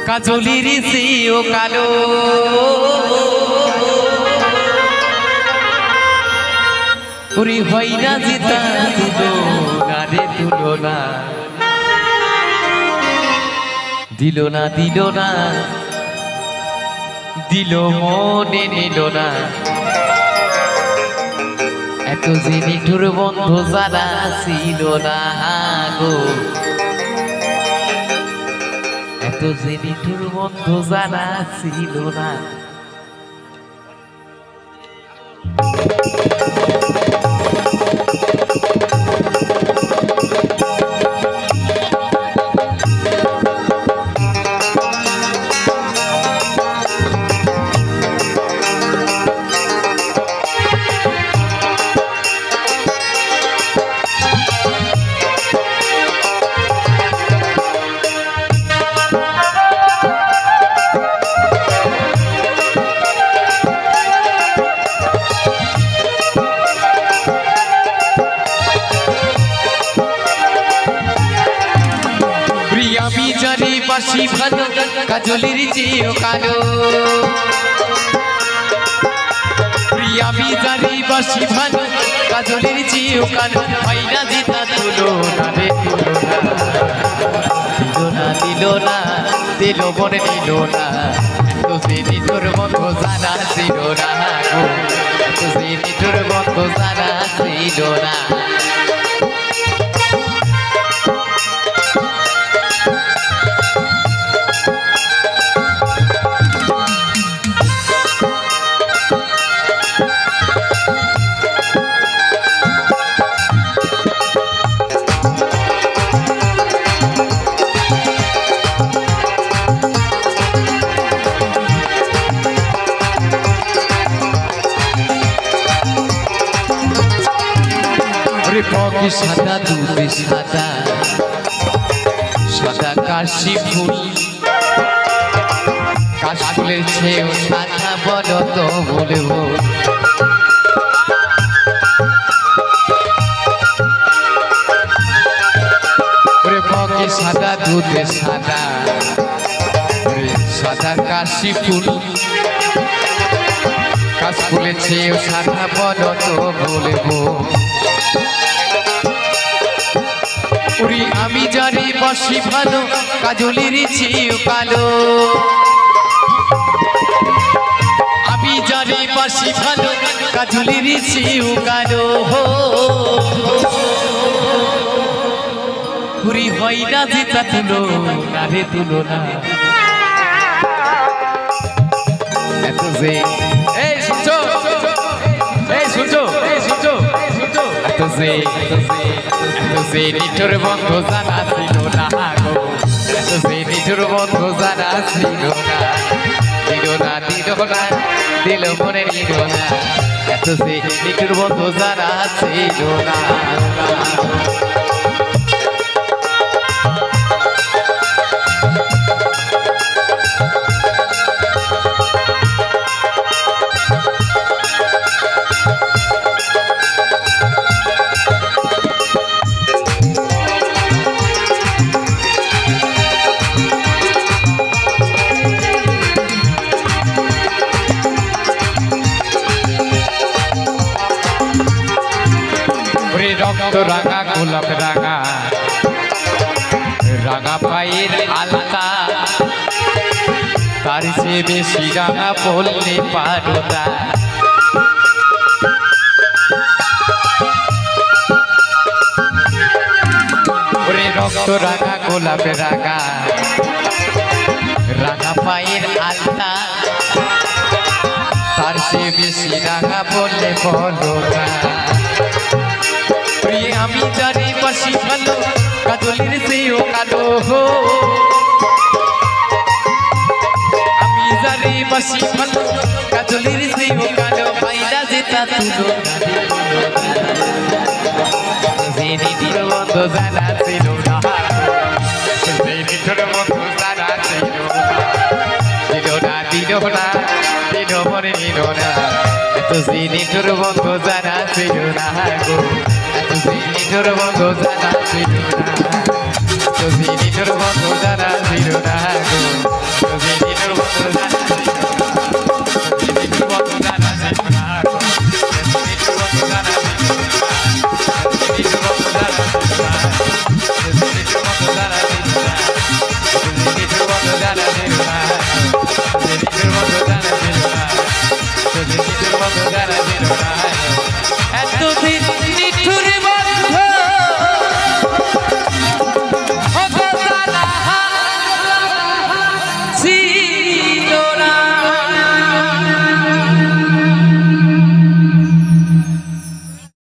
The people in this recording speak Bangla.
কাজলির চেয়েও কালো পুরি হয় না জিতা তুলনা রে তুলনা দিল না দিল না দিল মনে নিল না এত যে নিঠুর বন্ধু যারা ছিল না গো এত যে নিঠুর বন্ধু যারা ছিল না বাসি ভালো কাজলির চেয়েও কালো প্রিয়া বিজারি বাসি ভালো কাজলির চেয়েও কালো হয় না জিতা তুলনা রে তুলনা দিল না দিল মনে নিল না এত যে নিঠুর বন্ধু জানা ছিল না গো এত যে নিঠুর বন্ধু জানা ছিল না পকে সাদা দুধে সাদা সাদা কাশি ফুল কাশফুলের চেয়েও সাদা বলো তো বলবো পকে সাদা দুধে সাদা সাদা কাশি ফুল কাশফুলের চেয়েও সাদা বলো তো বলবো আমি জানি বাসি ভালো কাজলির চেয়েও কালো আমি জানি বাসি ভালো কাজলির চেয়েও কালো পুরি হয় না জিতা তুলনা রে তুলনা এত যে এই শুনছো এত যে নিঠুর বন্ধু জানা ছিল না গো এত যে নিঠুর বন্ধু জানা ছিল না দিল না দিল না দিল মনে নিল না এত যে নিঠুর বন্ধু জানা ছিল না রক্ত রাঙা গোলাপ রাঙা রাঙা পায়ের আলতা তার চেয়ে বেশি রাঙা বললে পারো না রক্ত রাঙা গোলাপ রাঙা রাঙা পায়ের আলতা তার চেয়ে বেশি রাঙা বললে বলো না আমি জানি বাসি ভালো কাজলির চেয়েও কালো আমি জানি বাসি ভালো কাজলির চেয়েও কালো পাইলা যেতা তুলনা যে নিঠুর বন্ধু জানা ছিল না যে নিঠুর বন্ধু জানা ছিল না দিল না দিল মনে নিল না এত যে নিঠুর বন্ধু জানা ছিল না গো নিঠুর বন্ধু জানা ছিল